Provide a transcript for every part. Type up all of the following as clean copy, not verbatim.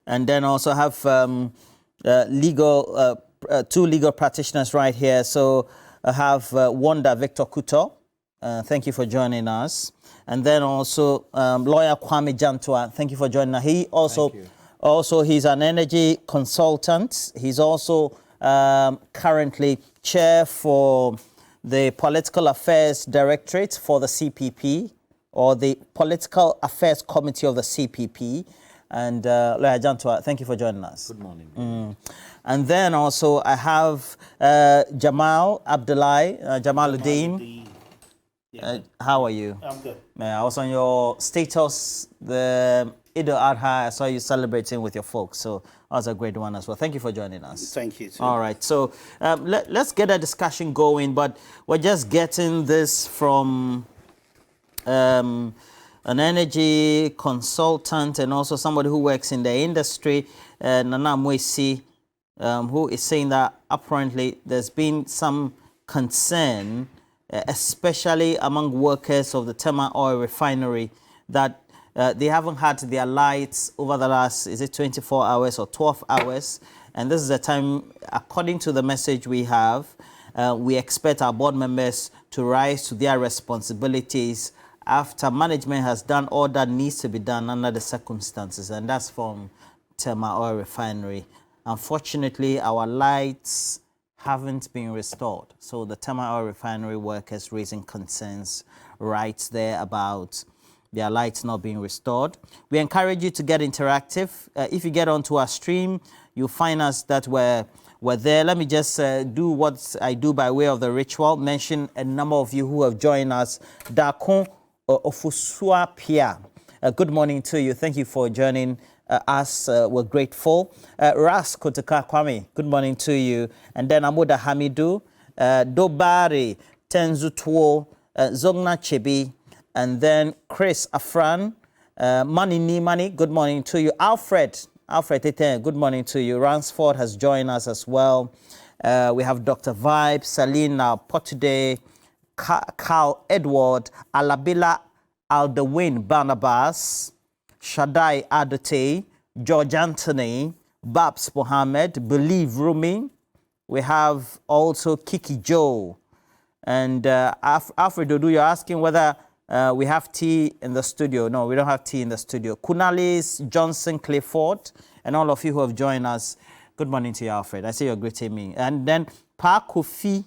And then also have two legal practitioners right here. So I have Wanda Victor Kuto. Thank you for joining us. And then also lawyer Kwame Jantua. Thank you for joining us. He also he's an energy consultant. He's also currently chair for the Political Affairs Directorate for the CPP, or the Political Affairs Committee of the CPP. And lawyer Jantua, thank you for joining us. Good morning. And then also I have Jamal Abdullahi, Jamaluddin. How are you? I'm good. I was on your status, the Eid al-Adha. I saw you celebrating with your folks, so that was a great one as well. Thank you for joining us. Thank you, too. All right, so let's get a discussion going, but we're just getting this from an energy consultant and also somebody who works in the industry, Nana Mwesi, who is saying that apparently there's been some concern, especially among workers of the Tema Oil Refinery, that they haven't had their lights over the last, is it 24 hours or 12 hours? And this is the time, according to the message we have, we expect our board members to rise to their responsibilities after management has done all that needs to be done under the circumstances. And that's from Tema Oil Refinery. Unfortunately, our lights haven't been restored. So the Tema Oil Refinery workers raising concerns right there about their lights not being restored. We encourage you to get interactive. If you get onto our stream, you'll find us that we're there. Let me just do what I do by way of the ritual. Mention a number of you who have joined us. Dakon Ofusua Pia. Good morning to you. Thank you for joining us. We're grateful. Ras Kotuka Kwame, good morning to you. And then Amuda Hamidu, Dobari, Tenzutuo, Zogna Chebi, and then Chris Afran, Mani Nimani, good morning to you. Alfred Tete, good morning to you. Ransford has joined us as well. We have Dr. Vibe, Salina Potude, Carl Edward, Alabila Aldewin Barnabas, Shaddai Adote, George Anthony, Babs Mohammed, Believe Rumi. We have also Kiki Joe. And Alfred Odu, you're asking whether we have tea in the studio. No, we don't have tea in the studio. Kunalis, Johnson, Clifford, and all of you who have joined us. Good morning to you, Alfred. I see you're greeting me. And then Pa Kofi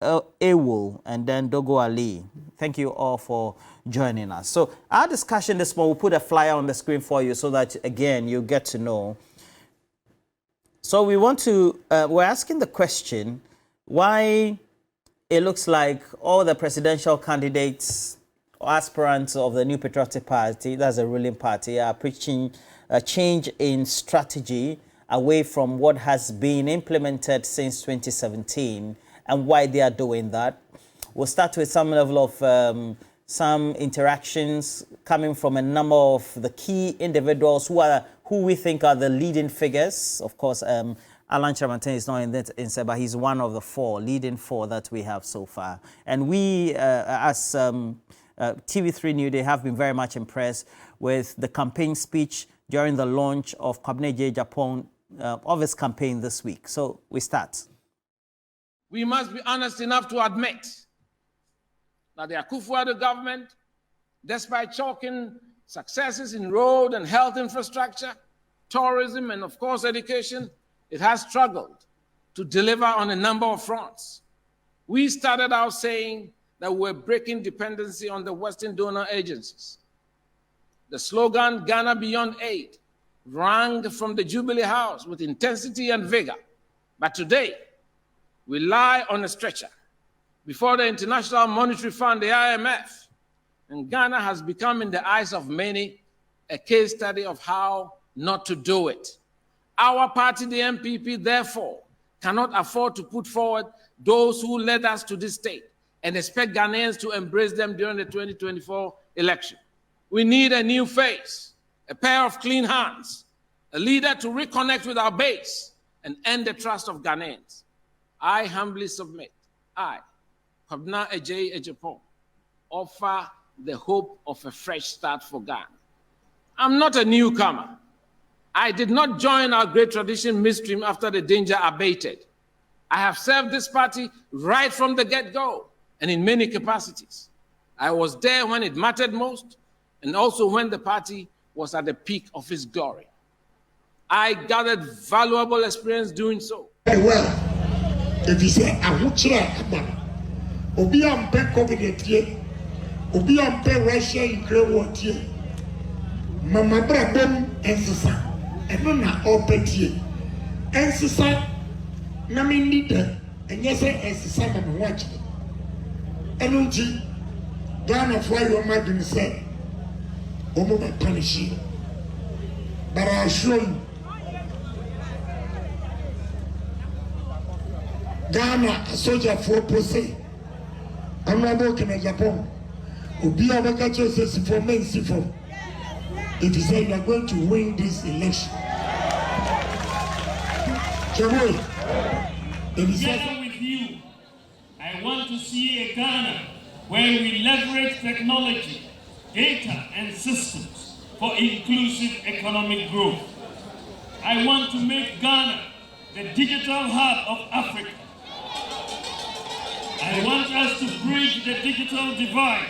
Ewo, and then Dogo Ali. Thank you all for joining us. So our discussion this morning, we'll put a flyer on the screen for you so that, again, you get to know. So we want to, we're asking the question, why it looks like all the presidential candidates or aspirants of the New Patriotic Party, that's a ruling party, are preaching a change in strategy away from what has been implemented since 2017, and why they are doing that. We'll start with some level of some interactions coming from a number of the key individuals who we think are the leading figures. Of course, Alan Chamanten is not in that instead, but he's one of the leading four that we have so far. And we, as TV3 New, they have been very much impressed with the campaign speech during the launch of Kwabena J. Japan of his campaign this week. So we start. We must be honest enough to admit that the Akufo-Addo government, despite chalking successes in road and health infrastructure, tourism, and of course education, it has struggled to deliver on a number of fronts. We started out saying that we're breaking dependency on the Western donor agencies. The slogan, Ghana Beyond Aid, rang from the Jubilee House with intensity and vigor. But today, we lie on a stretcher before the International Monetary Fund, the IMF, and Ghana has become, in the eyes of many, a case study of how not to do it. Our party, the NPP, therefore, cannot afford to put forward those who led us to this state and expect Ghanaians to embrace them during the 2024 election. We need a new face, a pair of clean hands, a leader to reconnect with our base and earn the trust of Ghanaians. I humbly submit, I, Kwabena J. Japan, offer the hope of a fresh start for Ghana. I'm not a newcomer. I did not join our great tradition midstream after the danger abated. I have served this party right from the get-go and in many capacities. I was there when it mattered most and also when the party was at the peak of its glory. I gathered valuable experience doing so. Very well. If you say, I would share, Obi am pe COVID-19, Obi am pe Russia Ukraine war tie. Mama brabom ensesa, eno na opetie. Ensesa na me leader, enye se ensesa na me watch. Eno nti Ghana for your imagine say, omo be punish. But I assure you, Ghana a soldier for pose. I'm not working in Japan. Obi Abakacho says for men for. It is said you are going to win this election. Together with you, I want to see a Ghana where we leverage technology, data, and systems for inclusive economic growth. I want to make Ghana the digital hub of Africa. I want us to bridge the digital divide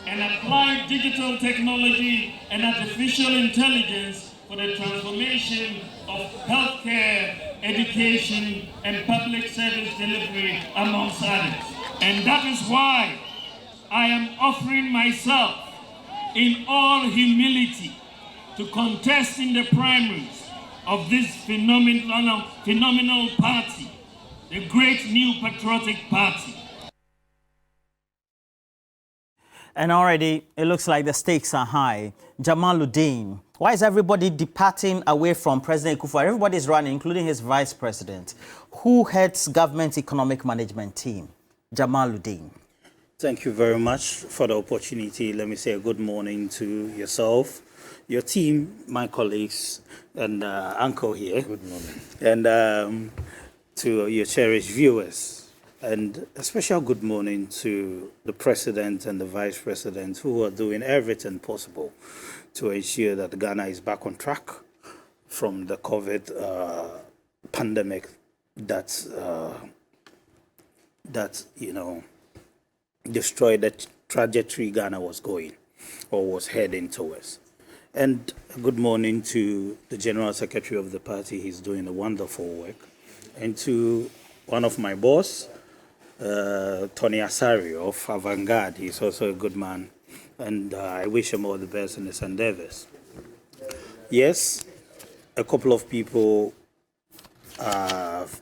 and apply digital technology and artificial intelligence for the transformation of healthcare, education, and public service delivery, amongst others. And that is why I am offering myself in all humility to contest in the primaries of this phenomenal party, the great new patriotic party. And already it looks like the stakes are high. Jamaluddin, why is everybody departing away from President Kufuor? Everybody's running, including his vice president. Who heads government economic management team? Jamaluddin. Thank you very much for the opportunity. Let me say a good morning to yourself, your team, my colleagues, and Uncle here. Good morning. And to your cherished viewers. And a special good morning to the President and the Vice President who are doing everything possible to ensure that Ghana is back on track from the COVID pandemic that destroyed the trajectory Ghana was going or was heading towards. And a good morning to the General Secretary of the party. He's doing a wonderful work. And to one of my boss, Tony Asari of Avant-Garde. He's also a good man, and I wish him all the best in his endeavors. Yes, a couple of people have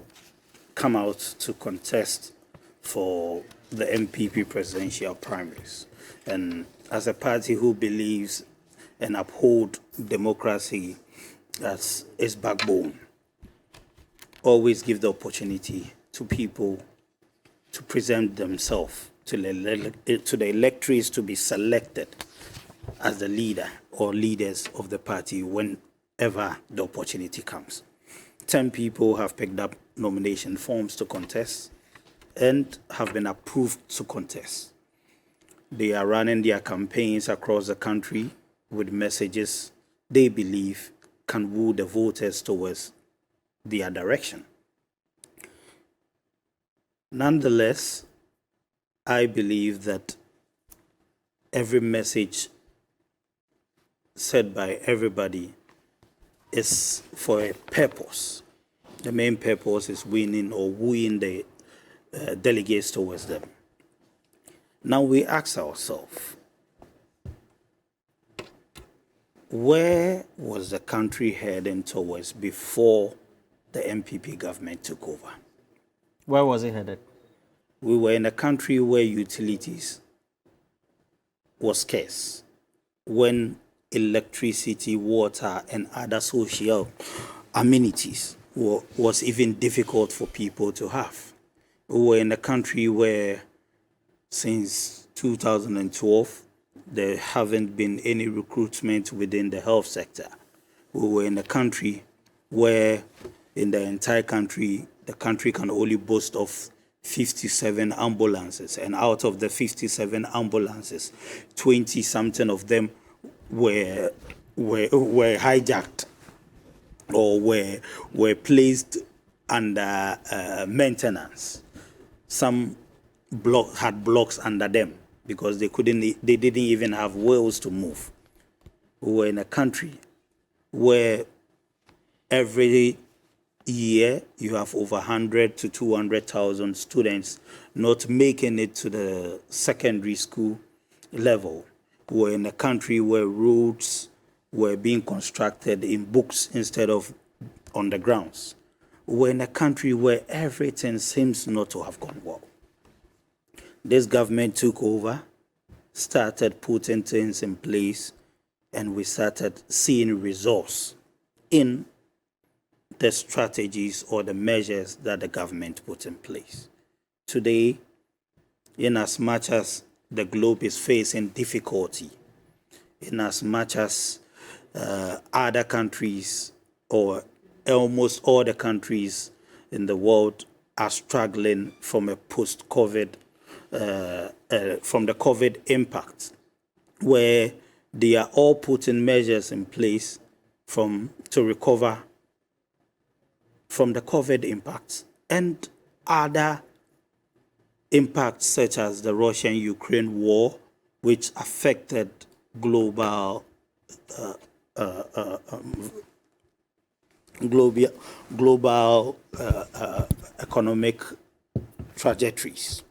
come out to contest for the NPP presidential primaries. And as a party who believes and uphold democracy as its backbone, always give the opportunity to people to present themselves to the electors to be selected as the leader or leaders of the party whenever the opportunity comes. 10 people have picked up nomination forms to contest and have been approved to contest. They are running their campaigns across the country with messages they believe can woo the voters towards their direction. Nonetheless, I believe that every message said by everybody is for a purpose. The main purpose is winning or wooing the delegates towards them. Now we ask ourselves, where was the country heading towards before the NPP government took over? Where was it headed? We were in a country where utilities was scarce, when electricity, water, and other social amenities was even difficult for people to have. We were in a country where since 2012, there haven't been any recruitment within the health sector. We were in a country where in the entire country, the country can only boast of 57 ambulances, and out of the 57 ambulances, 20-something of them were hijacked or were placed under maintenance. Some had blocks under them because they didn't even have wheels to move. We were in a country where every year you have over 100 to 200,000 students not making it to the secondary school level. We're in a country where roads were being constructed in books instead of on the grounds. We're in a country where everything seems not to have gone well. This government took over, started putting things in place, and we started seeing results in the strategies or the measures that the government put in place. Today, in as much as the globe is facing difficulty, in as much as other countries or almost all the countries in the world are struggling from a post-COVID, from the COVID impact, where they are all putting measures in place to recover from the COVID impacts and other impacts such as the Russian-Ukraine war, which affected global economic trajectories.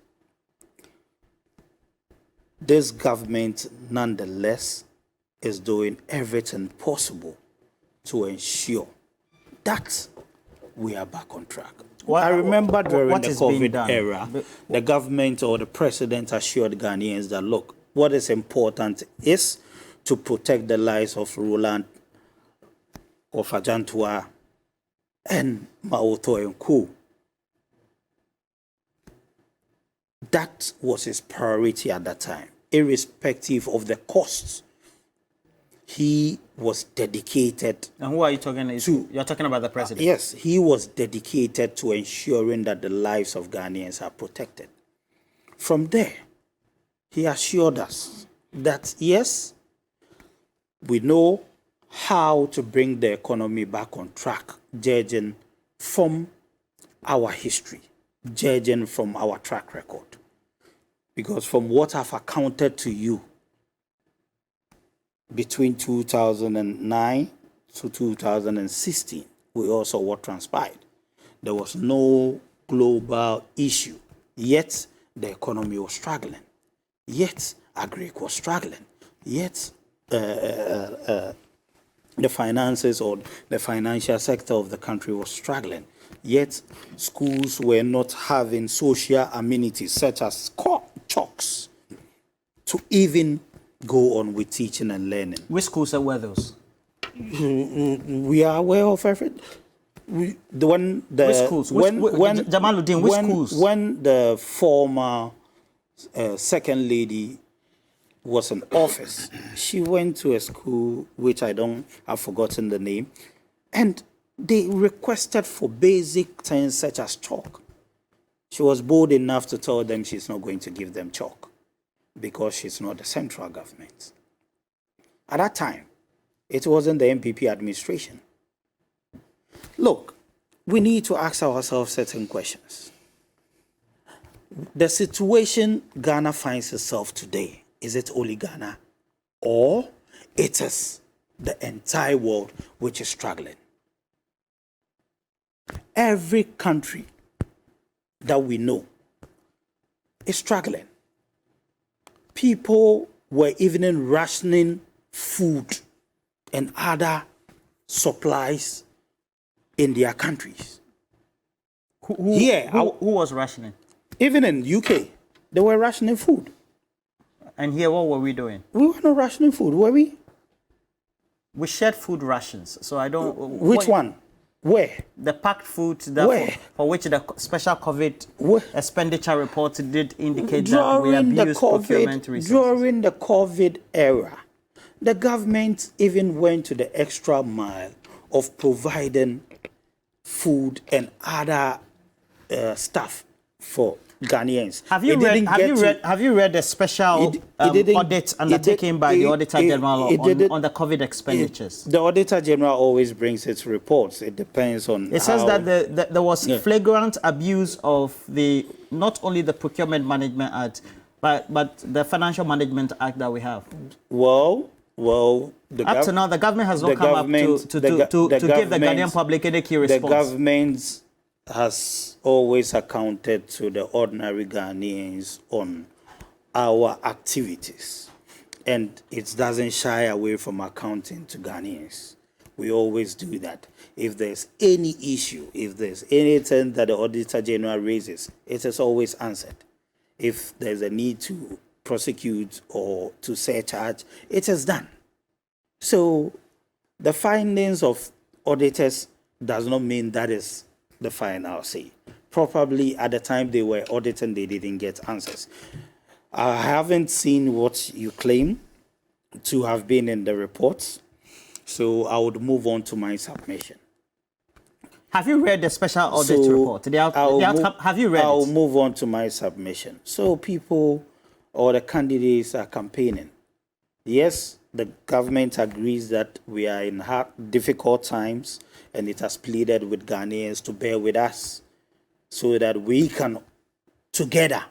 This government, nonetheless, is doing everything possible to ensure that we are back on track. I remember during the COVID era, the government or the president assured Ghanaians that, look, what is important is to protect the lives of Roland, of Ajantua, and Maoto and Co. That was his priority at that time, irrespective of the costs. He was dedicated. And who are you talking to? You're talking about the president? Yes, he was dedicated to ensuring that the lives of Ghanaians are protected. From there, he assured us that, yes, we know how to bring the economy back on track, judging from our history, judging from our track record. Because from what I've accounted to you, between 2009 to 2016, we also saw what transpired. There was no global issue, yet the economy was struggling, yet agric was struggling, yet the finances or the financial sector of the country was struggling, yet schools were not having social amenities such as chalks to even go on with teaching and learning. Which schools were those? We are aware of everything. Which schools? Jamaluddin, which schools? When the former second lady was in office, she went to a school which I've forgotten the name, and they requested for basic things such as chalk. She was bold enough to tell them she's not going to give them chalk because she's not the central government. At that time, it wasn't the NPP administration. Look, we need to ask ourselves certain questions. The situation Ghana finds itself today, is it only Ghana, or it is the entire world which is struggling? Every country that we know is struggling. People were even rationing food and other supplies in their countries. Who was rationing? Even in UK, they were rationing food. And here, what were we doing? We were not rationing food, were we? We shared food rations. So I don't... Which one? Where? The packed food for which the special COVID expenditure report did indicate that we abused procurement resources. During the COVID era, the government even went to the extra mile of providing food and other stuff for Ghanaians. Have you read the special audit undertaken by the Auditor General on the COVID expenditures? The Auditor General always brings its reports. It depends on. It says that there was flagrant abuse of not only the Procurement Management Act, but the Financial Management Act that we have. Up to now, the government has not come up to give the Ghanaian public any key response. The government has always accounted to the ordinary Ghanaians on our activities, and it doesn't shy away from accounting to Ghanaians. We always do that. If there's any issue, if there's anything that the Auditor General raises, it is always answered. If there's a need to prosecute or to surcharge, it is done. So the findings of auditors does not mean that is the final say. Probably at the time they were auditing, they didn't get answers. I haven't seen what you claim to have been in the reports, so I would move on to my submission. Have you read the special audit report? Have you read it? I'll move on to my submission. So people or the candidates are campaigning. Yes, the government agrees that we are in difficult times, and it has pleaded with Ghanaians to bear with us so that we can together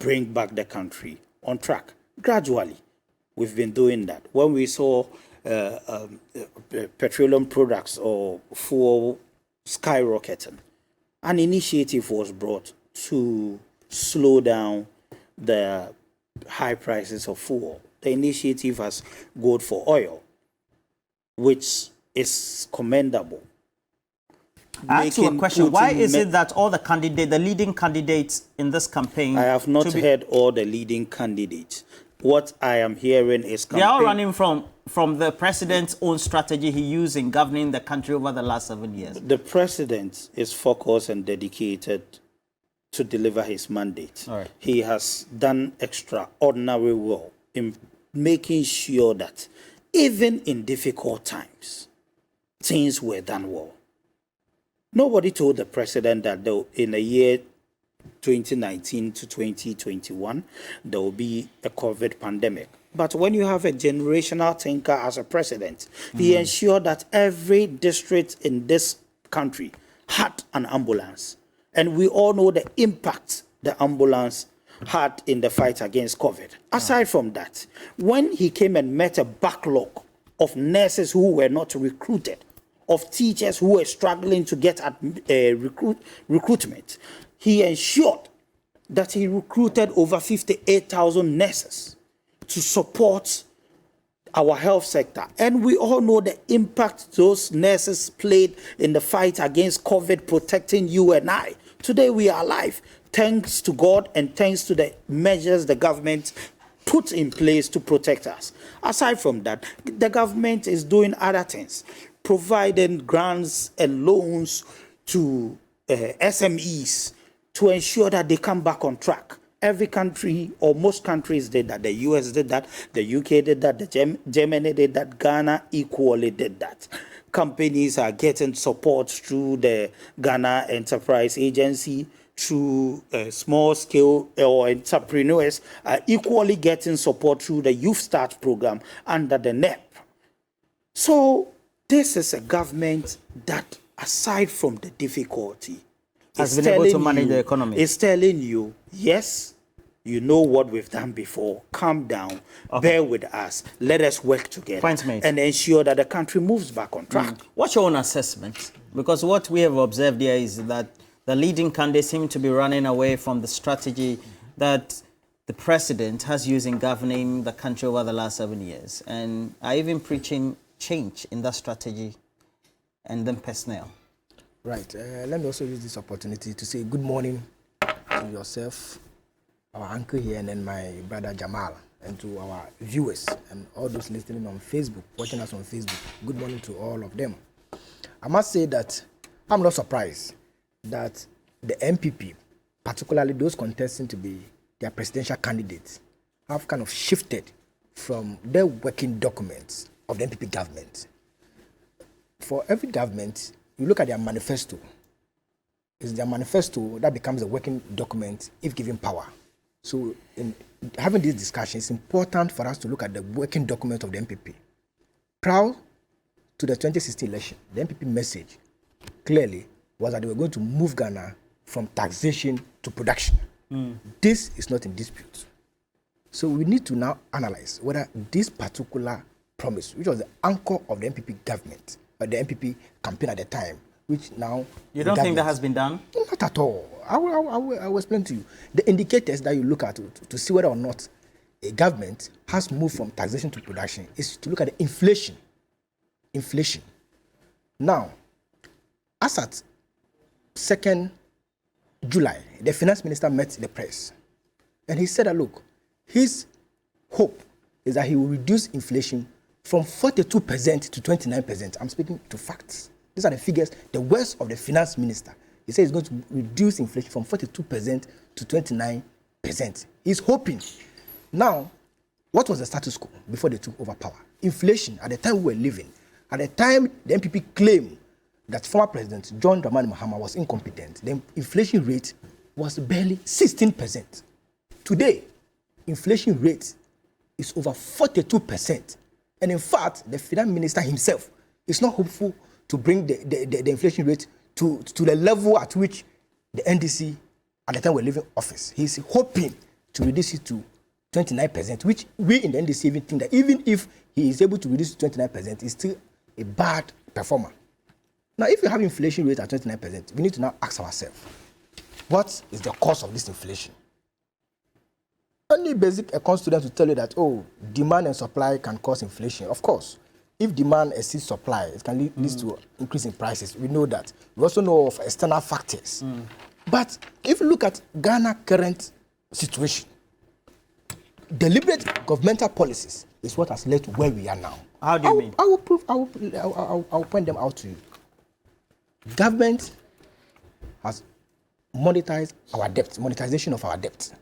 bring back the country on track. Gradually, we've been doing that. When we saw petroleum products or fuel skyrocketing, an initiative was brought to slow down the high prices of fuel. The initiative has gone for oil, which is commendable. I ask you a question. Why is it that all the leading candidates in this campaign... I have not heard all the leading candidates. What I am hearing is... They are running from the president's own strategy he used in governing the country over the last 7 years. The president is focused and dedicated to deliver his mandate. All right. He has done extraordinary well in making sure that even in difficult times, things were done well. Nobody told the president that in the year 2019 to 2021, there will be a COVID pandemic. But when you have a generational thinker as a president, he ensured that every district in this country had an ambulance. And we all know the impact the ambulance had in the fight against COVID. Aside from that, when he came and met a backlog of nurses who were not recruited, of teachers who were struggling to get recruitment, he ensured that he recruited over 58,000 nurses to support our health sector. And we all know the impact those nurses played in the fight against COVID, protecting you and I. Today we are alive, thanks to God and thanks to the measures the government put in place to protect us. Aside from that, the government is doing other things, providing grants and loans to SMEs to ensure that they come back on track. Every country, or most countries did that. The US did that, the UK did that, Germany did that, Ghana equally did that. Companies are getting support through the Ghana Enterprise Agency, through small scale or entrepreneurs are equally getting support through the Youth Start program under the NEP. So this is a government that, aside from the difficulty, has been able to manage the economy. It's telling you, yes, you know what we've done before. Calm down, bear with us, let us work together and ensure that the country moves back on track. What's your own assessment? Because what we have observed here is that the leading candidates seem to be running away from the strategy that the president has used in governing the country over the last 7 years, and are even preaching change in that strategy and then personnel. Right. Let me also use this opportunity to say good morning to yourself, our uncle here, and then my brother Jamal, and to our viewers and all those listening on Facebook, watching us on Facebook. Good morning to all of them. I must say that I'm not surprised that the NPP, particularly those contesting to be their presidential candidates, have kind of shifted from their working documents of the NPP government. For every government, you look at their manifesto, It's their manifesto that becomes a working document if given power. So in having this discussion, it's important for us to look at the working document of the NPP. Prior to the 2016 election, the NPP message clearly was that they were going to move Ghana from taxation to production. This is not in dispute. So we need to now analyze whether this particular promise, which was the anchor of the NPP government, or the NPP campaign at the time, which now... You don't think that has been done? Not at all. I will explain to you. The indicators that you look at to see whether or not a government has moved from taxation to production is to look at the inflation. Inflation. Now, as at 2nd July, the finance minister met the press, and he said that, look, his hope is that he will reduce inflation from 42% to 29%. I'm speaking to facts. These are the figures, the words of the finance minister. He said he's going to reduce inflation from 42% to 29%. He's hoping. Now, what was the status quo before they took over power? Inflation, at the time we were living, at the time the NPP claimed that former President John Dramani Mahama was incompetent, the inflation rate was barely 16%. Today, inflation rate is over 42%. And in fact, the finance minister himself is not hopeful to bring the inflation rate to the level at which the NDC, at the time we're leaving office, he's hoping to reduce it to 29%, which we in the NDC even think that even if he is able to reduce to 29%, he's still a bad performer. Now, if you have inflation rate at 29%, we need to now ask ourselves, what is the cause of this inflation? Only basic econ students will tell you that, oh, demand and supply can cause inflation. Of course, if demand exceeds supply, it can lead to increase in prices. We know that. We also know of external factors. But if you look at Ghana's current situation, deliberate governmental policies is what has led to where we are now. How do you mean? I will point them out to you. Government has monetized our debt, monetization of our debt.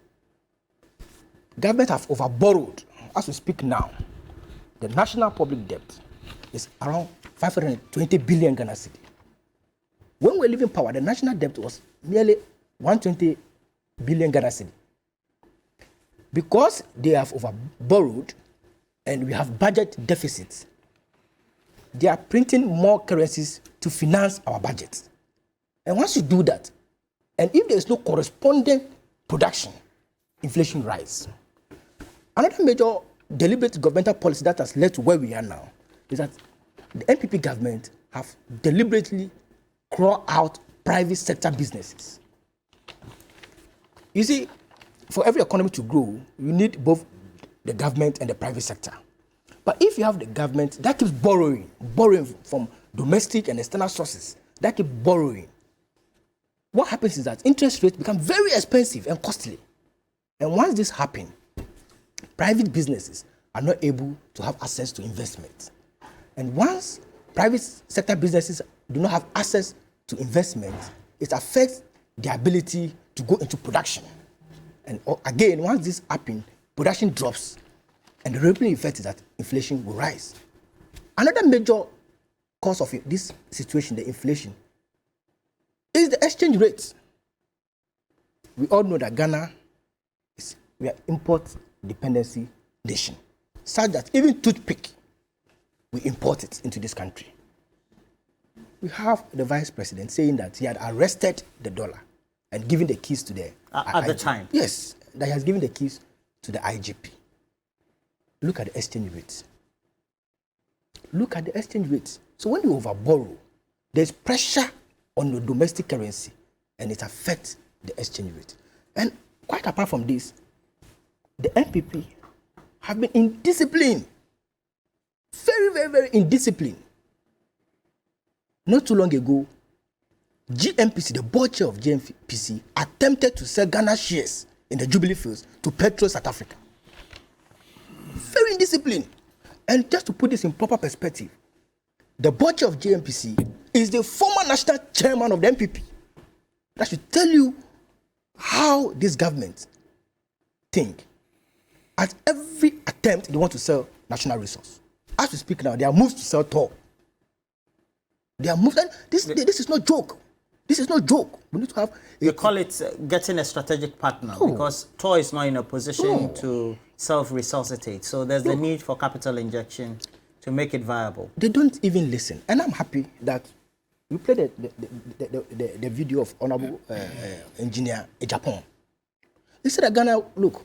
Government have overborrowed. As we speak now, the national public debt is around 520 billion Ghana cedi. When we were leaving power, the national debt was nearly 120 billion Ghana cedi. Because they have overborrowed and we have budget deficits, they are printing more currencies to finance our budget. And once you do that, and if there is no corresponding production, inflation rises. Another major deliberate governmental policy that has led to where we are now is that the NPP government have deliberately crawled out private sector businesses. You see, for every economy to grow, you need both the government and the private sector. But if you have the government that keeps borrowing from domestic and external sources, that keep borrowing, what happens is that interest rates become very expensive and costly. And once this happens, private businesses are not able to have access to investment. And once private sector businesses do not have access to investment, it affects their ability to go into production. And again, once this happens, production drops, and the ripple effect is that inflation will rise. Another major cause of this situation, the inflation, is the exchange rates. We all know that Ghana we are import dependency nation, such that even toothpick, we import it into this country. We have the vice president saying that he had arrested the dollar and given the keys to the at the time. Yes, that he has given the keys to the IGP. Look at the exchange rates. Look at the exchange rates. So when you overborrow, there's pressure on the domestic currency, and it affects the exchange rate. And quite apart from this, the NPP have been indisciplined. Very, very, very indisciplined. Not too long ago, GMPC, the board chair of GMPC, attempted to sell Ghana shares in the Jubilee Fields to Petro South Africa. Very indisciplined. And just to put this in proper perspective, the board chair of GMPC is the former national chairman of the NPP. That should tell you how this government think. At every attempt, they want to sell national resource. As we speak now, they are moved to sell Tor. They are moved, and this is not joke. This is no joke. We need to have. You call it getting a strategic partner because TOR is not in a position to self-resuscitate. So there's the need for capital injection to make it viable. They don't even listen. And I'm happy that we played the video of Honorable Engineer in Japan. He said that Ghana, look,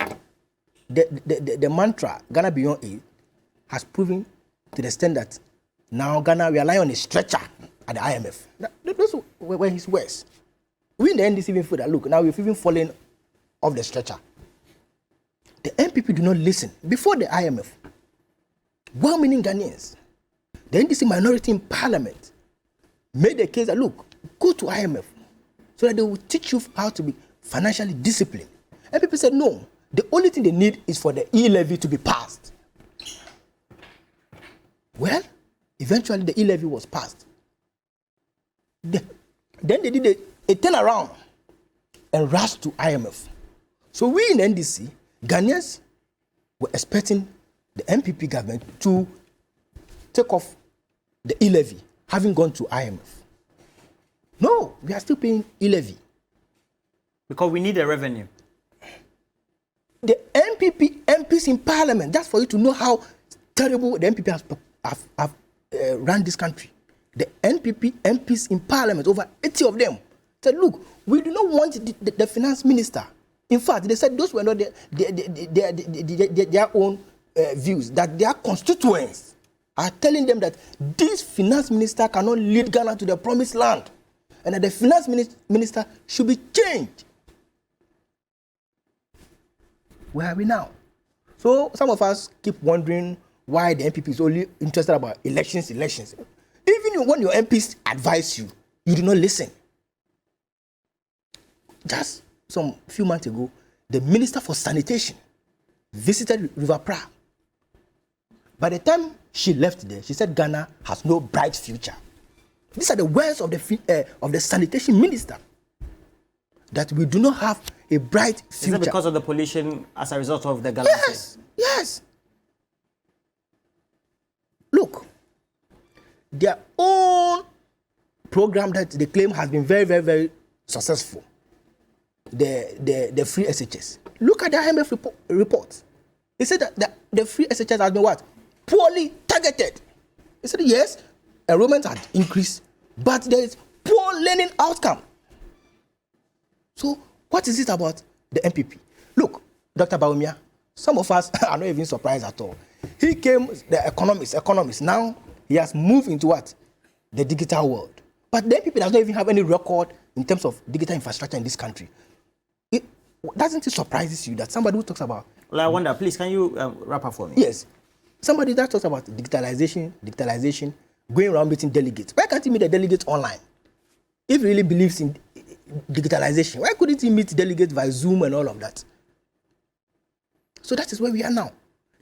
the mantra, Ghana Beyond Aid, has proven to the extent that now Ghana, we are lying on a stretcher at the IMF. Those were his words. We in the NDC even feel that, look, now we've even fallen off the stretcher. The NPP do not listen. Before the IMF, well-meaning Ghanaians, the NDC minority in parliament, made the case that, look, go to IMF so that they will teach you how to be financially disciplined. And people said, no, the only thing they need is for the e-levy to be passed. Well, eventually the e-levy was passed. Then they did a turnaround and rushed to IMF. So we in NDC, Ghanaians were expecting the NPP government to take off the e-levy, having gone to IMF. No, we are still paying e-levy. Because we need a revenue. The NPP MPs in parliament, that's for you to know how terrible the NPP have run this country. The NPP MPs in parliament, over 80 of them, said, look, we do not want the finance minister. In fact, they said those were not their own views, that their constituents are telling them that this finance minister cannot lead Ghana to the promised land and that the finance minister should be changed. Where are we now? So some of us keep wondering why the NPP is only interested about elections. Even when your MPs advise you, you do not listen. Just some few months ago, the Minister for Sanitation visited River Pra. By the time she left there, she said Ghana has no bright future. These are the words of the Sanitation Minister, that we do not have a bright future. Is it because of the pollution as a result of the galaxy? Yes, yes. Look, their own program that they claim has been very, very, very successful, the free SHS. Look at the IMF report. They said that the free SHS has been what? Poorly targeted. They said, yes, enrollment had increased, but there is poor learning outcome. So what is it about the NPP? Look, Dr. Baumia, some of us are not even surprised at all. He came, the economist. Now he has moved into what? The digital world. But the NPP does not even have any record in terms of digital infrastructure in this country. Doesn't it surprise you that somebody who talks about... Well, I wonder, please, can you wrap up for me? Yes. Somebody that talks about digitalization, going around meeting delegates. Why can't he meet the delegates online? If he really believes in digitalization, why couldn't he meet delegates via Zoom and all of that? So that is where we are now.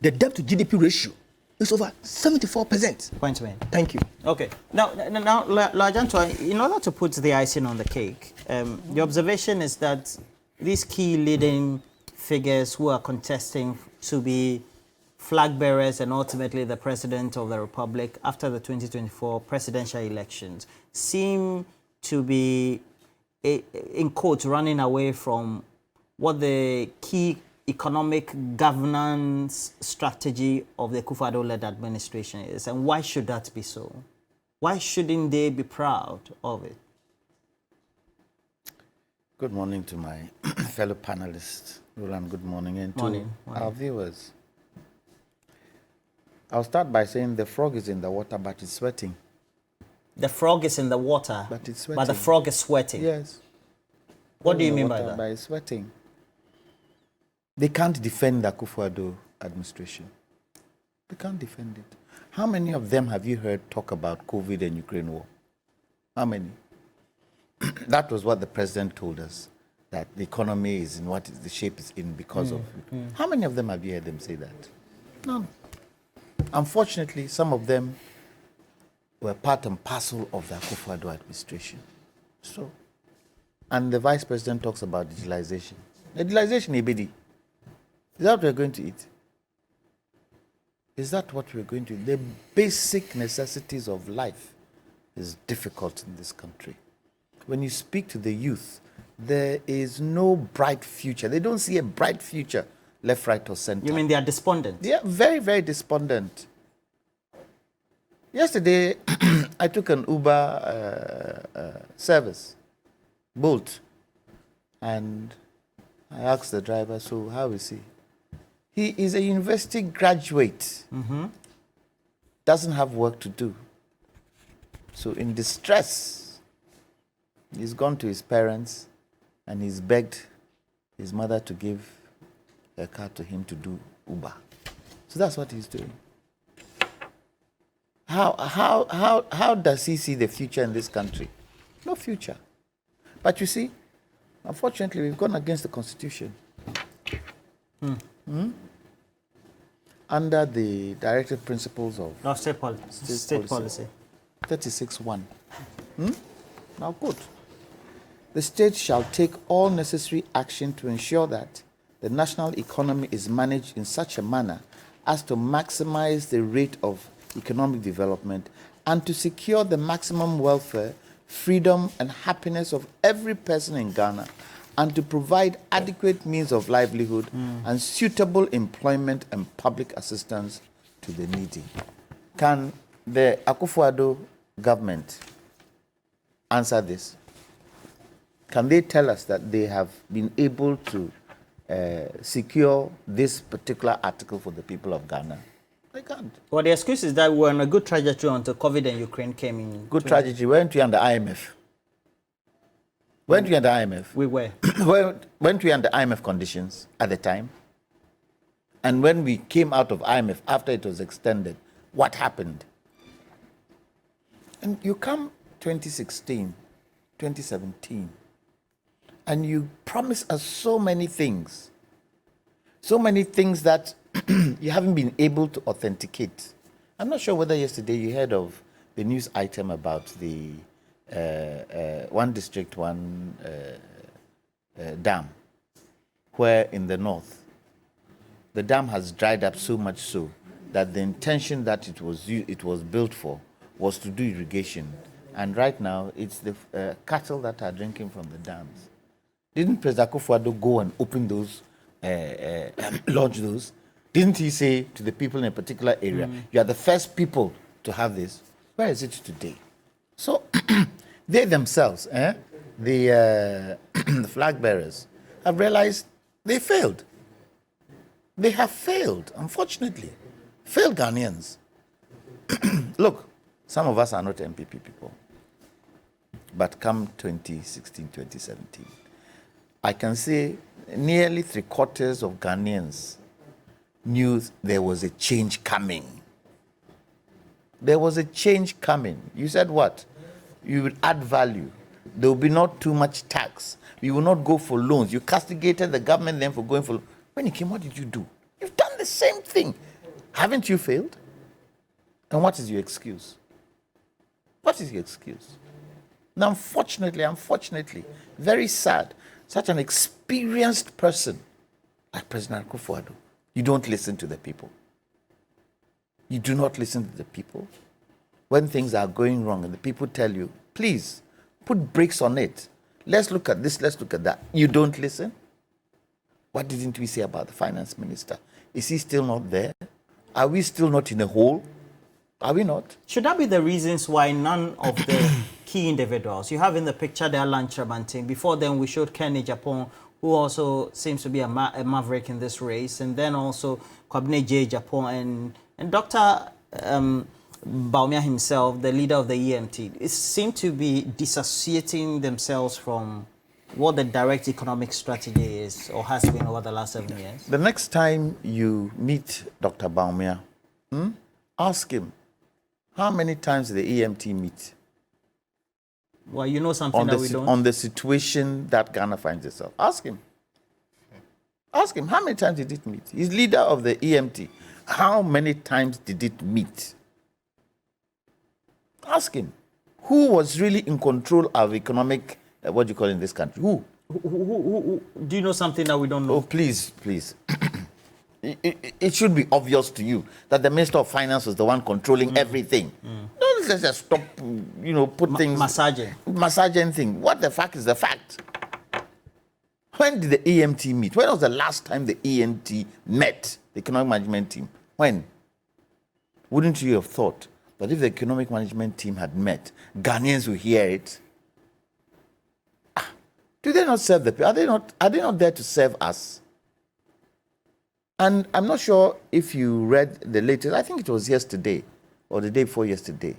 The debt to GDP ratio is over 74%. Point made. Thank you. Okay. Now, Lajanto, in order to put the icing on the cake, the observation is that these key leading figures who are contesting to be flag bearers and ultimately the president of the republic after the 2024 presidential elections seem to be, in quotes, running away from what the key economic governance strategy of the Akufo-Addo-led administration is. And why should that be so? Why shouldn't they be proud of it? Good morning to my fellow panelists. Roland, good morning. And Morning. our viewers. I'll start by saying the frog is in the water, but it's sweating. The frog is in the water, But it's sweating. but the frog is sweating. Yes. What do you mean by Water that? By sweating. They can't defend the Akufo-Addo administration. They can't defend it. How many of them have you heard talk about COVID and Ukraine war? How many? That was what the president told us, that the economy is in what the shape is in because of. How many of them have you heard them say that? None. Unfortunately, some of them were part and parcel of the Akufo-Addo administration. So, and the vice president talks about digitalization. Digitalization, Ebedi. Is that what we're going to eat? Is that what we're going to eat? The basic necessities of life is difficult in this country. when you speak to the youth, there is no bright future. They don't see a bright future, left, right, or center. You mean they are despondent? They are very, very despondent. Yesterday, I took an Uber service, Bolt, and I asked the driver, so how is he? He is a university graduate, doesn't have work to do. So in distress, he's gone to his parents and he's begged his mother to give a car to him to do Uber. So that's what he's doing. How does he see the future in this country? No future. But you see, unfortunately, we've gone against the Constitution. Under the directive principles of State policy. 36(1). Now, good. The state shall take all necessary action to ensure that the national economy is managed in such a manner as to maximize the rate of economic development and to secure the maximum welfare, freedom, and happiness of every person in Ghana, and to provide adequate means of livelihood and suitable employment and public assistance to the needy. Can the Akufo-Addo government answer this? Can they tell us that they have been able to secure this particular article for the people of Ghana? They can't. Well, the excuse is that we were on a good trajectory until COVID and Ukraine came in. Good trajectory. Weren't we under IMF? Weren't we under IMF? We were. Weren't we under IMF conditions at the time? And when we came out of IMF, after it was extended, what happened? And you come 2016, 2017, and you promise us so many things that you haven't been able to authenticate. I'm not sure whether yesterday you heard of the news item about the one district, one dam, where in the north, the dam has dried up so much so that the intention that it was built for was to do irrigation. And right now, it's the cattle that are drinking from the dams. Didn't President Akufo-Addo go and open those, launch those? Didn't he say to the people in a particular area, you are the first people to have this? Where is it today? So they themselves, the flag bearers, have realized they failed. They have failed, unfortunately. Failed Ghanaians. Look, some of us are not NPP people. But come 2016, 2017, I can say nearly 3/4 of Ghanaians knew there was a change coming. There was a change coming. You said what? You would add value. There will be not too much tax. We will not go for loans. You castigated the government then for going for loans. When you came, what did you do? You've done the same thing. Haven't you failed? And what is your excuse? What is your excuse? Now, unfortunately, very sad, such an experienced person like President Akufo-Addo, you don't listen to the people. You do not listen to the people. When things are going wrong and the people tell you, please, put brakes on it. Let's look at this, let's look at that. You don't listen? What didn't we say about the finance minister? Is he still not there? Are we still not in a hole? Are we not? Should that be the reasons why none of the key individuals, you have in the picture there, Lantrabanting, before then we showed Kenny Japan, who also seems to be a maverick in this race, and then also Kwabene J. Japan and Dr. Baumia himself, the leader of the EMT, it seemed to be dissociating themselves from what the direct economic strategy is or has been over the last 7 years. The next time you meet Dr. Baumia, ask him, how many times did the EMT meet? Well, you know something that we don't. On the situation that Ghana finds itself. Ask him. Ask him, how many times did it meet? He's leader of the EMT. How many times did it meet? Ask him. Who was really in control of economic, what do you call it in this country? Who? Do you know something that we don't know? Oh, please. It should be obvious to you that the Minister of Finance was the one controlling everything. Don't let's just stop, put things... Massaging thing. What the fact is the fact. When did the EMT meet? When was the last time the EMT met the economic management team? When? Wouldn't you have thought that if the economic management team had met, Ghanaians would hear it? Do they not serve the people? Are they not there to serve us? And I'm not sure if you read the latest, I think it was yesterday or the day before yesterday,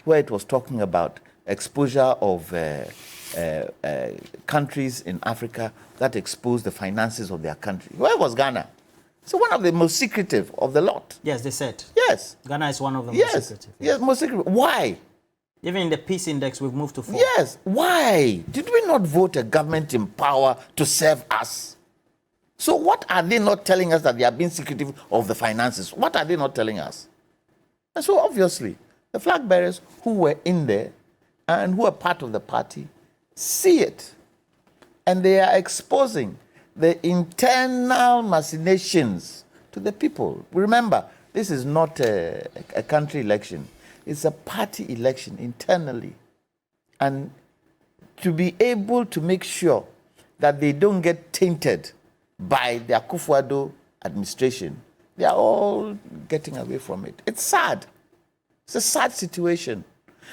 where it was talking about exposure of countries in Africa that expose the finances of their country. Where was Ghana? So one of the most secretive of the lot. Yes, they said. Yes. Ghana is one of the most secretive. Yes, most secretive. Why? Even in the peace index, we've moved to 4. Yes. Why? Did we not vote a government in power to serve us? So what are they not telling us that they are being secretive of the finances? What are they not telling us? And so obviously, the flag bearers who were in there and who are part of the party see it. And they are exposing the internal machinations to the people. Remember, this is not a country election. It's a party election internally. And to be able to make sure that they don't get tainted by the Akufo-Addo administration, they are all getting away from it. It's sad. It's a sad situation.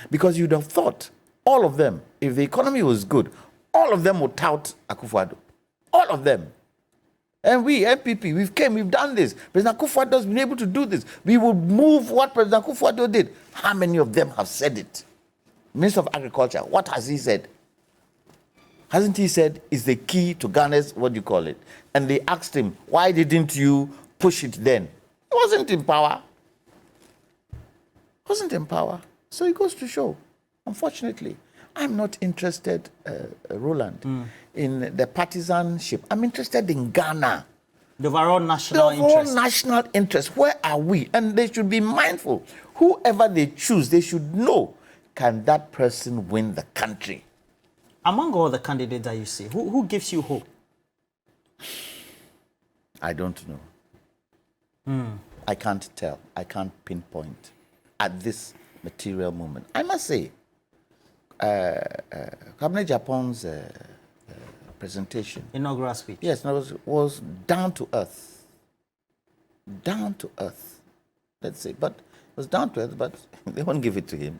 Because you'd have thought, all of them, if the economy was good, all of them would tout Akufo-Addo. All of them. And we, NPP, we've done this. President Akufo-Addo has been able to do this. We will move what President Akufo-Addo did. How many of them have said it? Minister of Agriculture, what has he said? Hasn't he said is the key to Ghana's, what do you call it? And they asked him, why didn't you push it then? He wasn't in power. Wasn't in power. So it goes to show, unfortunately, I'm not interested, Roland, in the partisanship. I'm interested in Ghana. The overall national interest. The overall national interest. Where are we? And they should be mindful. Whoever they choose, they should know, can that person win the country? Among all the candidates that you see, who gives you hope? I don't know. I can't tell. I can't pinpoint at this material moment. I must say, Cabinet Japan's presentation, inaugural speech, yes, was down to earth. Down to earth, let's say. But it was down to earth, but they won't give it to him.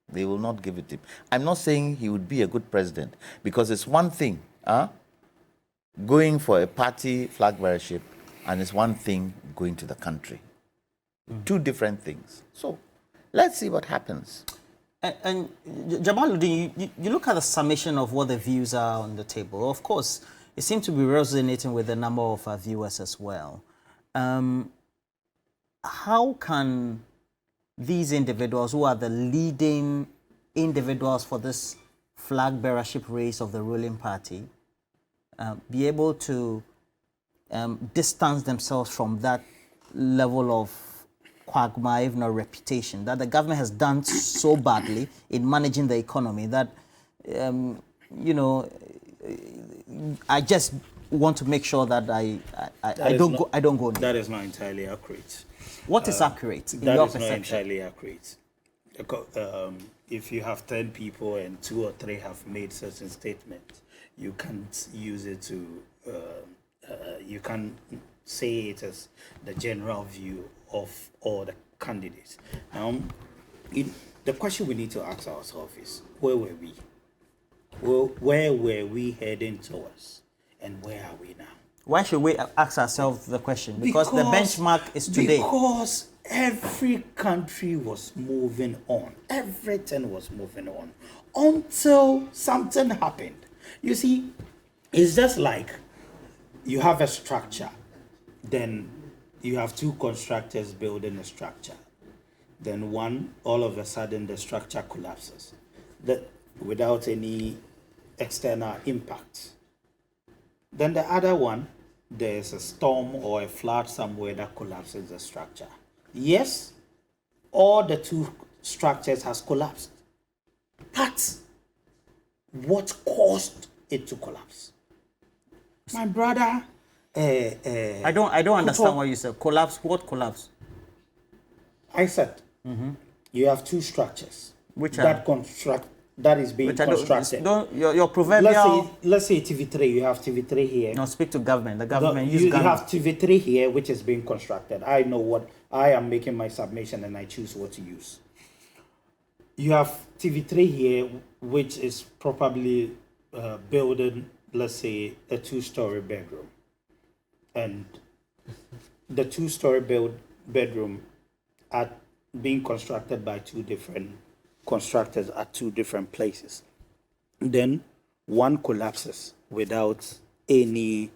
They will not give it to him. I'm not saying he would be a good president, because it's one thing going for a party flag bearership, and it's one thing going to the country. Two different things. So let's see what happens. And Jamaluddin, you look at the summation of what the views are on the table. Of course, it seems to be resonating with a number of viewers as well. How can these individuals, who are the leading individuals for this flag bearership race of the ruling party, be able to distance themselves from that level of quagmire, if not reputation, that the government has done so badly in managing the economy that, I just want to make sure that I don't go near. That is not entirely accurate. What is accurate in that your is perception? not entirely accurate. If you have 10 people and 2 or 3 have made certain statements, you can't use it to, you can say it as the general view of all the candidates. Now, the question we need to ask ourselves is, where were we? Where were we heading towards? And where are we now? Why should we ask ourselves the question? Because the benchmark is today. Because every country was moving on. Everything was moving on until something happened. You see, it's just like you have a structure, then you have 2 constructors building a structure. Then one, all of a sudden, the structure collapses without any external impact. Then the other one, there's a storm or a flood somewhere that collapses the structure. Yes, all the 2 structures has collapsed. But what caused it to collapse? My brother, I don't understand what you said. Collapse? What collapse? I said, You have two structures. Which that is being constructed. Your proverbial... Let's say TV3. You have TV3 here. No, speak to government. The government you have TV3 here, which is being constructed. I know what I am making my submission, and I choose what to use. You have TV3 here, which is probably building, let's say, a 2-story bedroom, and the 2-story bedroom are being constructed by 2 different constructors at 2 different places. Then one collapses without any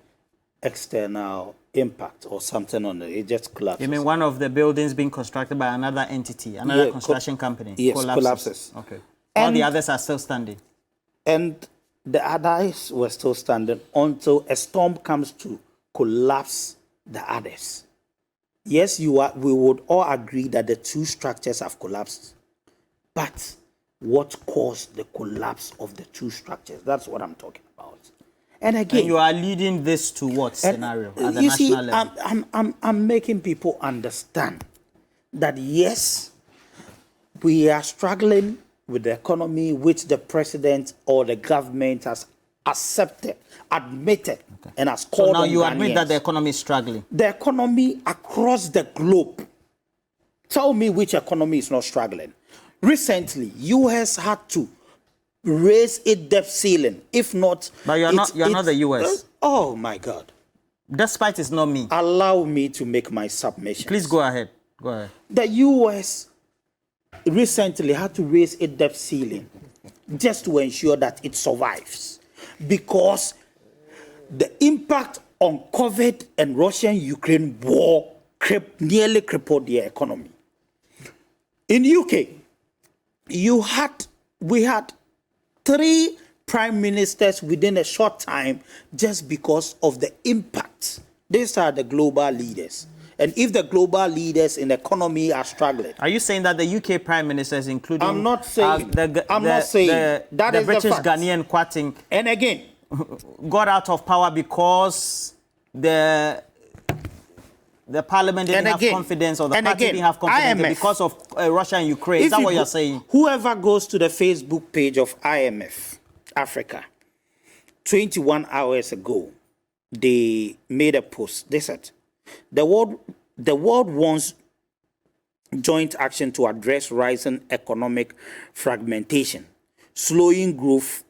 external impact or something on it. It just collapses. You mean one of the buildings being constructed by another entity, another construction company? Yes, collapses. Okay. All the others are still standing. And the others were still standing until a storm comes to collapse the others. Yes, we would all agree that the 2 structures have collapsed. But what caused the collapse of the 2 structures? That's what I'm talking about. And again, you are leading this to what scenario at the national level? I'm making people understand that yes, we are struggling with the economy, which the president or the government has accepted, admitted, and has called on. So now you Ghanaians. admit that the economy is struggling. The economy across the globe. Tell me which economy is not struggling. Recently, US had to raise its debt ceiling. If not, but you're not the US. Oh my God! Despite it's not me. Allow me to make my submission. Please go ahead. Go ahead. The US recently had to raise its debt ceiling just to ensure that it survives, because the impact on COVID and Russian-Ukraine war nearly crippled their economy. In UK, we had 3 prime ministers within a short time just because of the impact. These are the global leaders. And if the global leaders in the economy are struggling... Are you saying that the UK prime ministers, including... I'm not saying... The British Ghanaian Kwating... And again... got out of power because the parliament didn't have confidence, or the party didn't have confidence because of Russia and Ukraine. Is that what you're saying? Whoever goes to the Facebook page of IMF Africa, 21 hours ago, they made a post. They said, the world wants joint action to address rising economic fragmentation, slowing growth,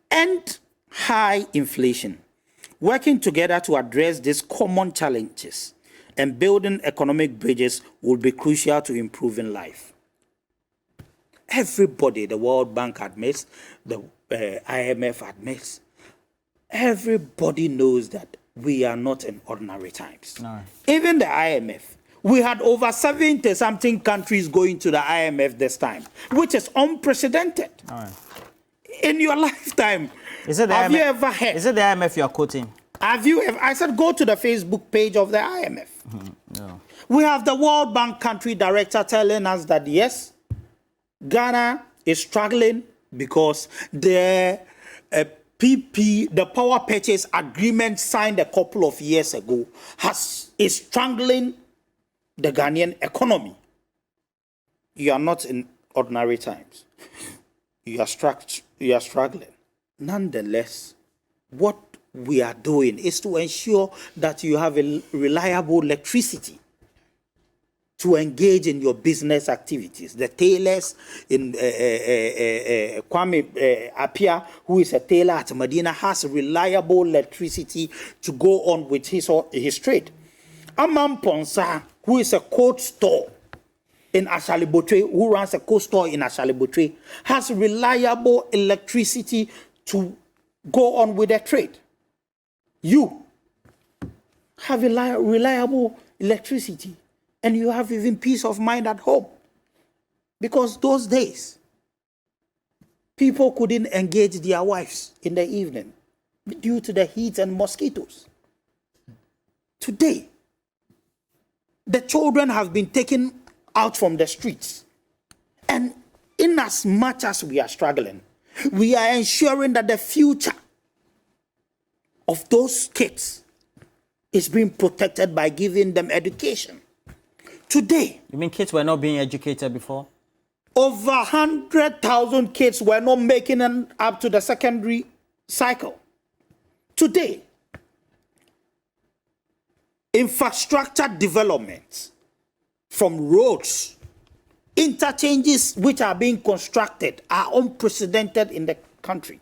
and high inflation. Working together to address these common challenges and building economic bridges will be crucial to improving life. Everybody, the World Bank admits, the IMF admits, everybody knows that we are not in ordinary times. No. Even the IMF, we had over 70-something countries going to the IMF this time, which is unprecedented. In your lifetime, have you ever heard? Is it the IMF you are quoting? Have you ever? I said go to the Facebook page of the IMF. No. We have the World Bank country director telling us that yes, Ghana is struggling because the PP, the power purchase agreement signed a couple of years ago, is strangling the Ghanaian economy. You are not in ordinary times. You are struggling. Nonetheless, what we are doing is to ensure that you have a reliable electricity to engage in your business activities. The tailors in Kwame Apia, who is a tailor at Medina, has reliable electricity to go on with his trade. Amam Ponsa, who is a coat store in Ashalibotre, who runs a coat store in Ashalibotre, has reliable electricity to go on with their trade. You have reliable electricity, and you have even peace of mind at home. Because those days, people couldn't engage their wives in the evening due to the heat and mosquitoes. Today, the children have been taken out from the streets. And in as much as we are struggling, we are ensuring that the future of those kids is being protected by giving them education. Today. You mean kids were not being educated before? over 100,000 kids were not making it up to the secondary cycle. Today, infrastructure development from roads, interchanges which are being constructed are unprecedented in the country.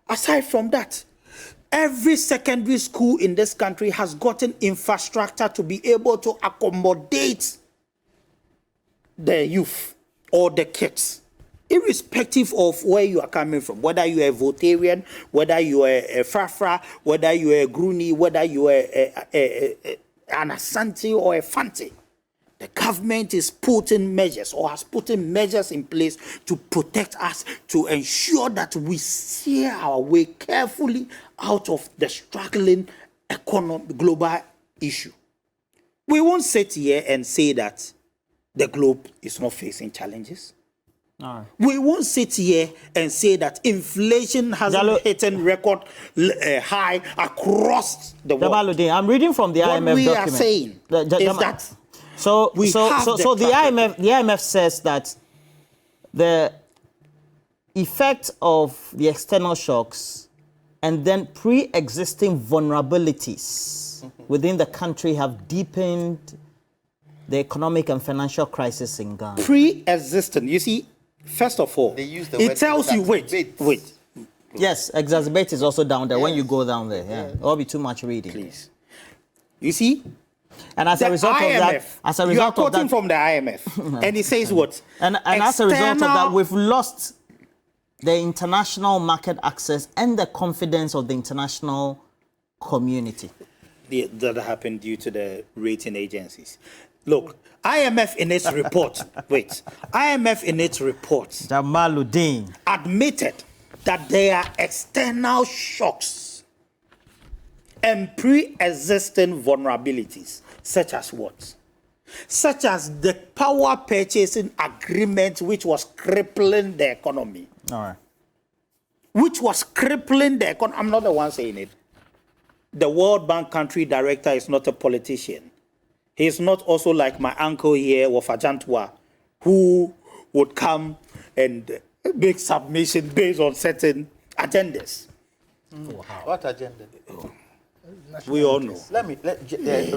Aside from that, every secondary school in this country has gotten infrastructure to be able to accommodate the youth or the kids, irrespective of where you are coming from, whether you are a Votarian, whether you are a Frafra, whether you are a Gruni, whether you are an Asante or a Fante. The government is putting measures or has put in measures in place to protect us, to ensure that we steer our way carefully out of the struggling global issue. We won't sit here and say that the globe is not facing challenges. No. We won't sit here and say that inflation hasn't hit a record high across the world. I'm reading from the IMF document. What we are saying is that So the IMF says that the effect of the external shocks and then pre-existing vulnerabilities within the country have deepened the economic and financial crisis in Ghana. Pre-existing, you see, first of all, it tells you, wait. Yes, exacerbate is also down there when you go down there. Yeah. It will be too much reading. Please. You see? And as a result IMF, of that, you are quoting from the IMF, and it says what? And as a result of that, we've lost the international market access and the confidence of the international community. That happened due to the rating agencies. Look, IMF in its report, IMF in its report Jamaluddin admitted that there are external shocks and pre-existing vulnerabilities, such as what? Such as the power purchasing agreement, which was crippling the economy. All right. Which was crippling the economy. I'm not the one saying it. The World Bank country director is not a politician. He's not also like my uncle here, Wafajantwa, who would come and make submission based on certain agendas. Wow. What agenda? We all know.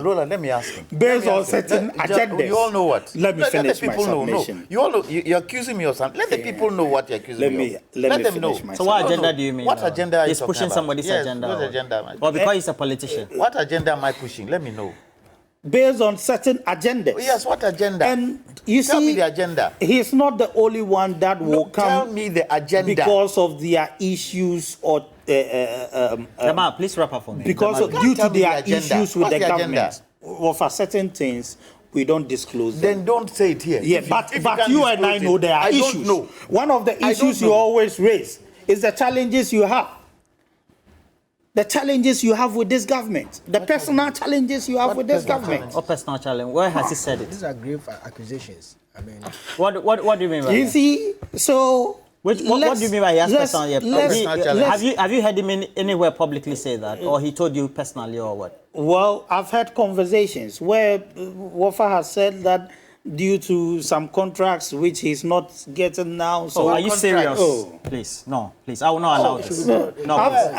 Roland, let me ask him. Based on certain agendas. You all know what? Let me finish my submission. No. You all know, you're accusing me of something. Let the people know what you're accusing me of. Let them know. So what agenda do you mean? What agenda are you He's pushing somebody's agenda. What agenda? Or because he's a politician. What agenda am I pushing? Let me know. Based on certain agendas. Yes, what agenda? And you tell see, me the agenda. He's not the only one that will come. Tell me the agenda. Because of their issues or Jamal, please wrap up for me. Because due to their issues with the government, or for certain things, we don't disclose them. Then don't say it here. Yeah, but you and I know there are issues. Don't know. One of the issues you always raise is the challenges you have. The challenges you have with this government. The personal challenges you have with this government. What personal challenge? Where has he said it? These are grave accusations. I mean, what do you mean by that? You see, so what do you mean by he has personal? Have you heard him anywhere publicly say that, or he told you personally, or what? Well, I've had conversations where Wafa has said that due to some contracts which he's not getting now. So are you serious? Oh. Please, no, please. I will not allow this. No,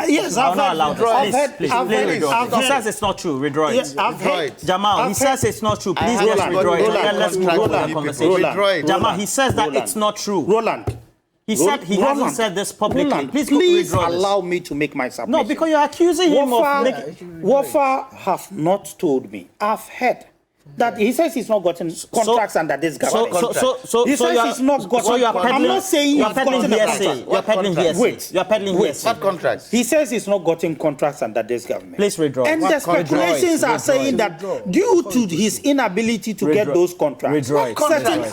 yes, I will not allow this. Please, he says it's not true. Withdraw it. Yes, I've heard. Jamal, he says it's not true. Please just withdraw it. Let's move on to the conversation. Jamal, he says that it's not true. Roland. He said he hasn't said this publicly. Roland, please allow me to make my submission. No, because you're accusing him of making... Wafa have not told me. I've heard that he says he's not gotten contracts under this government. He says he's not gotten. I'm not saying you're peddling hearsay. You're peddling hearsay. Wait. You're peddling hearsay. What contracts? He says he's not gotten contracts under this government. Please withdraw. And the speculations are saying that due to his inability to get those contracts, certain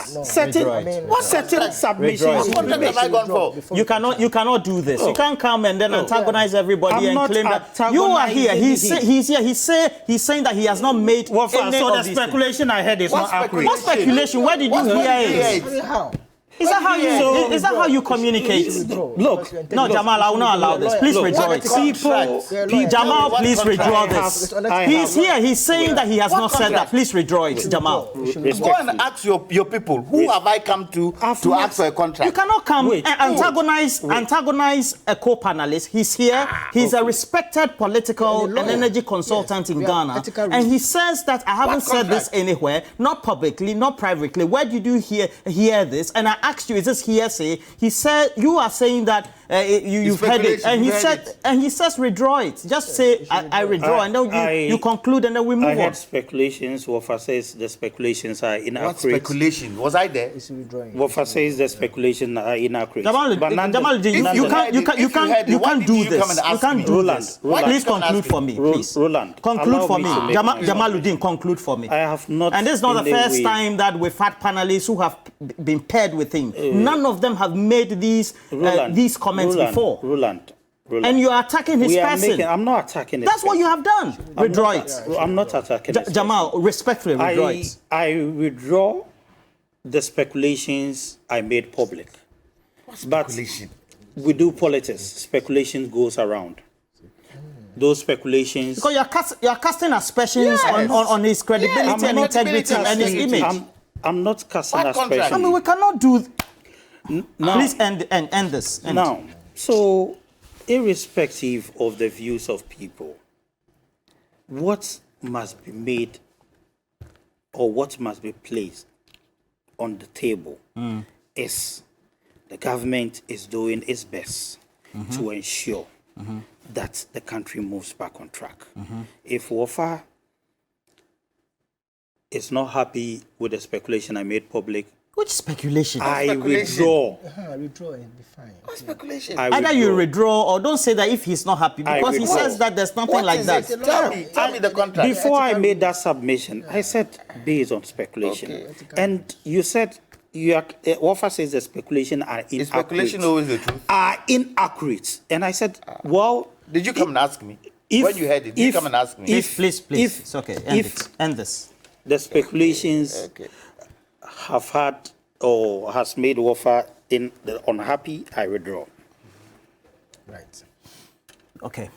submissions. What contract have I gone for? You cannot do this. You can't come and then antagonize everybody and claim that you are here. He's here. He's saying that he has not made any of these. Speculation I heard is not accurate. What speculation? Where did you hear it? how? Is that how you? Is that how you communicate? Look, No, Jamal, I will not allow this. Please withdraw it. Jamal, please withdraw this. He's here. He's saying that he has not said that. Please withdraw it, Jamal. Go and ask your people. Who have I come to ask for a contract? You cannot come and antagonize a co-panelist. He's here. He's a respected political and energy consultant in Ghana, and he says that I haven't said this anywhere, not publicly, not privately. Where did you hear this? And I asked you, is this hearsay? He said you are saying that you've heard it, and he says withdraw it. Just say I withdraw, and then you conclude, and then we move on. I had speculations. Wafa says the speculations are inaccurate. What speculation? Was I there? Wafa says the speculations are inaccurate. Jamal, you can't do this. You can't do this. Please conclude for me, please. Roland, conclude for me. Jamaluddin, conclude for me. I have not. And this is not the first time that we've had panelists who have been paired with him. None of them have made these comments before. Roland. And you are attacking his person. I'm not attacking. That's what you have done. Withdraw it. I'm not attacking. Jamal, respectfully, withdraw it. I withdraw the speculations I made public. What speculation? But we do politics. Speculation goes around. Those speculations. Because you're casting aspersions on his credibility and integrity and his image. I'm not casting aspersions. I mean, we cannot do. Please end this. Now, so irrespective of the views of people, what must be made or what must be placed on the table is the government is doing its best to ensure that the country moves back on track. If Wafa is not happy with the speculation I made public, which speculation? I withdraw. Withdraw and be fine. What speculation? Either you withdraw or don't say that if he's not happy, because he says that there's nothing like that. Tell me the contract. Before I made that submission, I said based on speculation. And you said Wafa says the speculation are inaccurate. Is speculation always the truth? Are inaccurate. And I said, well... Did you come and ask me? When you heard it, did you come and ask me? Please. It's okay. End this. The speculations have had or has made Wafa unhappy, I withdraw. Right. Okay.